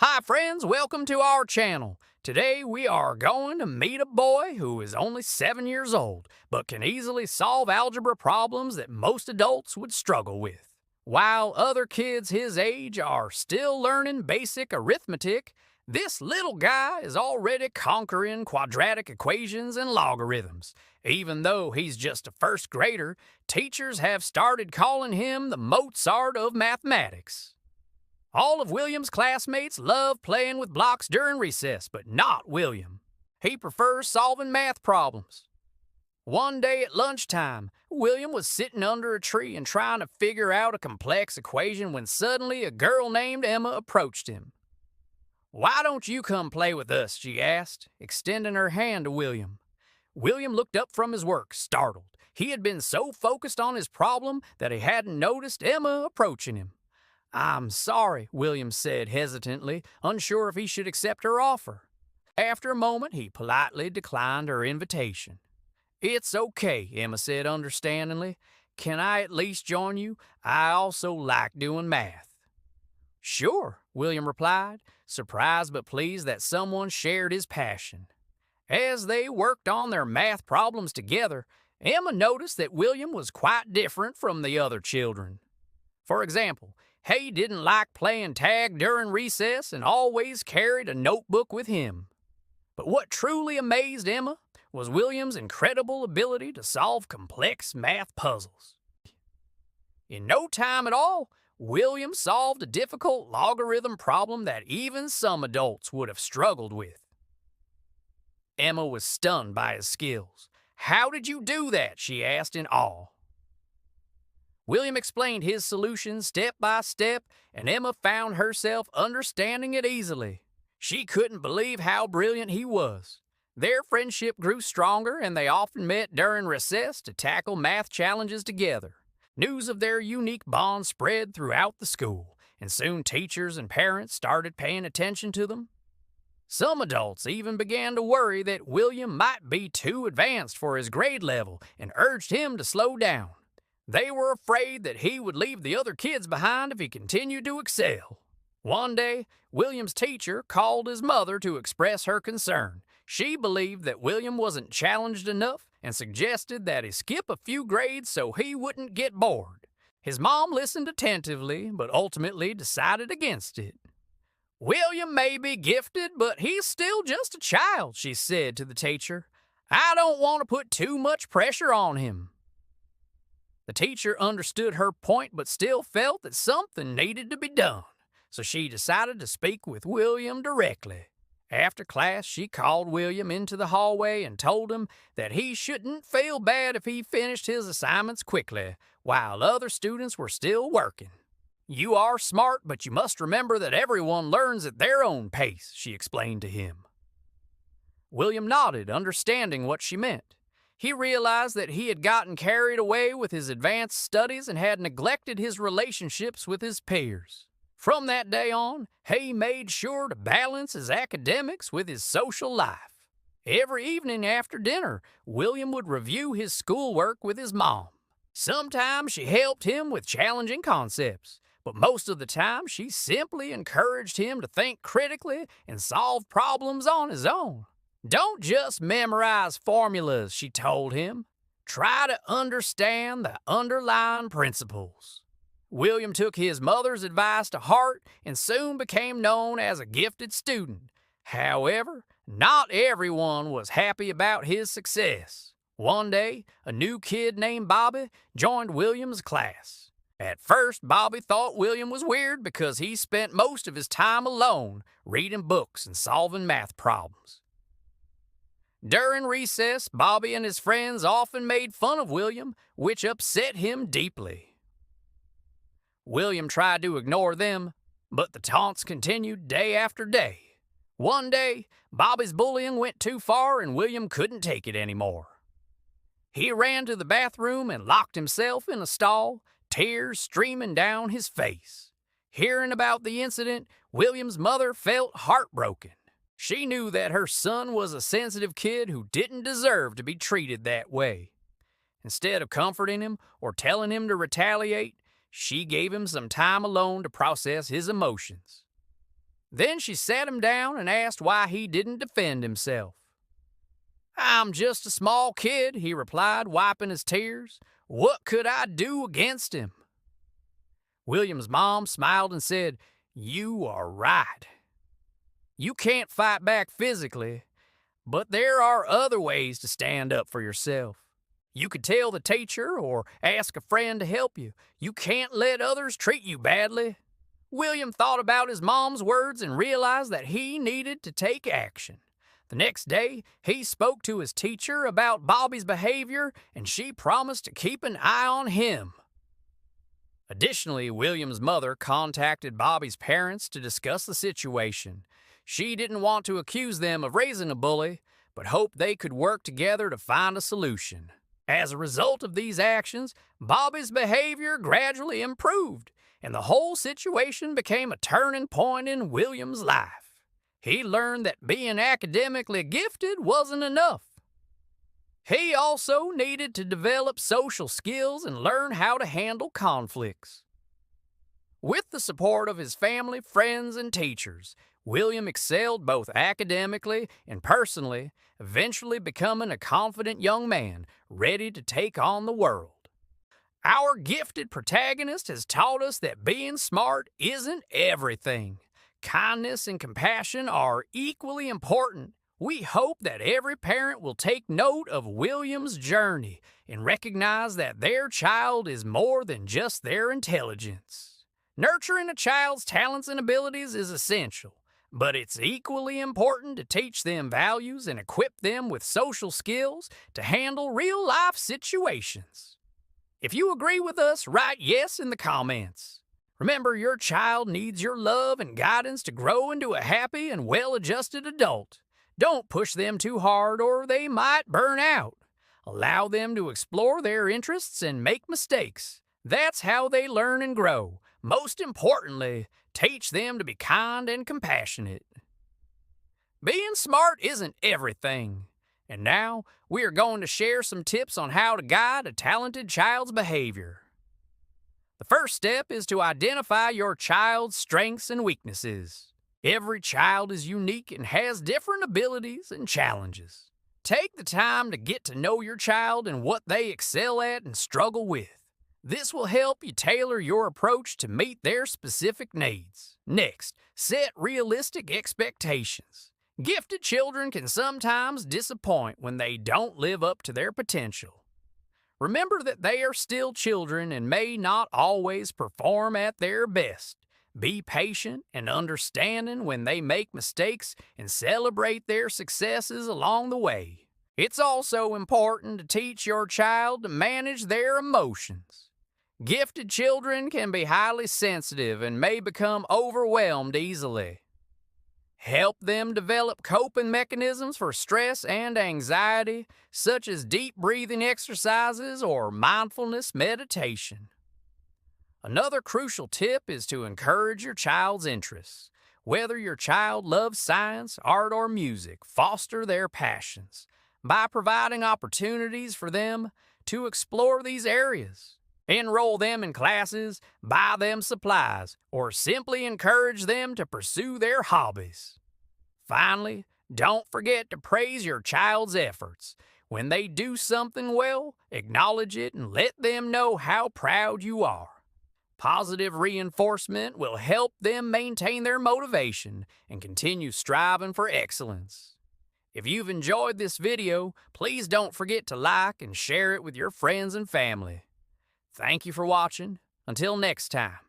Hi friends, welcome to our channel. Today we are going to meet a boy who is only 7 years old, but can easily solve algebra problems that most adults would struggle with. While other kids his age are still learning basic arithmetic, this little guy is already conquering quadratic equations and logarithms. Even though he's just a first grader, teachers have started calling him the Mozart of mathematics. All of William's classmates love playing with blocks during recess, but not William. He prefers solving math problems. One day at lunchtime, William was sitting under a tree and trying to figure out a complex equation when suddenly a girl named Emma approached him. "Why don't you come play with us?" she asked, extending her hand to William. William looked up from his work, startled. He had been so focused on his problem that he hadn't noticed Emma approaching him. "I'm sorry," William said hesitantly, unsure if he should accept her offer. After a moment, he politely declined her invitation. "It's okay," Emma said understandingly. "Can I at least join you? I also like doing math." "Sure," William replied, surprised but pleased that someone shared his passion. As they worked on their math problems together, Emma noticed that William was quite different from the other children. For example, he didn't like playing tag during recess and always carried a notebook with him. But what truly amazed Emma was William's incredible ability to solve complex math puzzles. In no time at all, William solved a difficult logarithm problem that even some adults would have struggled with. Emma was stunned by his skills. "How did you do that?" she asked in awe. William explained his solution step by step, and Emma found herself understanding it easily. She couldn't believe how brilliant he was. Their friendship grew stronger, and they often met during recess to tackle math challenges together. News of their unique bond spread throughout the school, and soon teachers and parents started paying attention to them. Some adults even began to worry that William might be too advanced for his grade level and urged him to slow down. They were afraid that he would leave the other kids behind if he continued to excel. One day, William's teacher called his mother to express her concern. She believed that William wasn't challenged enough and suggested that he skip a few grades so he wouldn't get bored. His mom listened attentively, but ultimately decided against it. "William may be gifted, but he's still just a child," she said to the teacher. "I don't want to put too much pressure on him." The teacher understood her point but still felt that something needed to be done, so she decided to speak with William directly. After class, she called William into the hallway and told him that he shouldn't feel bad if he finished his assignments quickly, while other students were still working. "You are smart, but you must remember that everyone learns at their own pace," she explained to him. William nodded, understanding what she meant. He realized that he had gotten carried away with his advanced studies and had neglected his relationships with his peers. From that day on, he made sure to balance his academics with his social life. Every evening after dinner, William would review his schoolwork with his mom. Sometimes she helped him with challenging concepts, but most of the time she simply encouraged him to think critically and solve problems on his own. "Don't just memorize formulas," she told him. "Try to understand the underlying principles." William took his mother's advice to heart and soon became known as a gifted student. However, not everyone was happy about his success. One day, a new kid named Bobby joined William's class. At first, Bobby thought William was weird because he spent most of his time alone, reading books and solving math problems. During recess, Bobby and his friends often made fun of William, which upset him deeply. William tried to ignore them, but the taunts continued day after day. One day, Bobby's bullying went too far and William couldn't take it anymore. He ran to the bathroom and locked himself in a stall, tears streaming down his face. Hearing about the incident, William's mother felt heartbroken. She knew that her son was a sensitive kid who didn't deserve to be treated that way. Instead of comforting him or telling him to retaliate, she gave him some time alone to process his emotions. Then she sat him down and asked why he didn't defend himself. "I'm just a small kid," he replied, wiping his tears. "What could I do against him?" William's mom smiled and said, "You are right. You can't fight back physically, but there are other ways to stand up for yourself. You could tell the teacher or ask a friend to help you. You can't let others treat you badly." William thought about his mom's words and realized that he needed to take action. The next day, he spoke to his teacher about Bobby's behavior, and she promised to keep an eye on him. Additionally, William's mother contacted Bobby's parents to discuss the situation. She didn't want to accuse them of raising a bully, but hoped they could work together to find a solution. As a result of these actions, Bobby's behavior gradually improved, and the whole situation became a turning point in William's life. He learned that being academically gifted wasn't enough. He also needed to develop social skills and learn how to handle conflicts. With the support of his family, friends, and teachers, William excelled both academically and personally, eventually becoming a confident young man ready to take on the world. Our gifted protagonist has taught us that being smart isn't everything. Kindness and compassion are equally important. We hope that every parent will take note of William's journey and recognize that their child is more than just their intelligence. Nurturing a child's talents and abilities is essential, but it's equally important to teach them values and equip them with social skills to handle real-life situations. If you agree with us, write yes in the comments. Remember, your child needs your love and guidance to grow into a happy and well-adjusted adult. Don't push them too hard or they might burn out. Allow them to explore their interests and make mistakes. That's how they learn and grow. Most importantly, teach them to be kind and compassionate. Being smart isn't everything. And now, we are going to share some tips on how to guide a talented child's behavior. The first step is to identify your child's strengths and weaknesses. Every child is unique and has different abilities and challenges. Take the time to get to know your child and what they excel at and struggle with. This will help you tailor your approach to meet their specific needs. Next, set realistic expectations. Gifted children can sometimes disappoint when they don't live up to their potential. Remember that they are still children and may not always perform at their best. Be patient and understanding when they make mistakes and celebrate their successes along the way. It's also important to teach your child to manage their emotions. Gifted children can be highly sensitive and may become overwhelmed easily. Help them develop coping mechanisms for stress and anxiety, such as deep breathing exercises or mindfulness meditation. Another crucial tip is to encourage your child's interests. Whether your child loves science, art, or music, foster their passions by providing opportunities for them to explore these areas. Enroll them in classes, buy them supplies, or simply encourage them to pursue their hobbies. Finally, don't forget to praise your child's efforts. When they do something well, acknowledge it and let them know how proud you are. Positive reinforcement will help them maintain their motivation and continue striving for excellence. If you've enjoyed this video, please don't forget to like and share it with your friends and family. Thank you for watching. Until next time.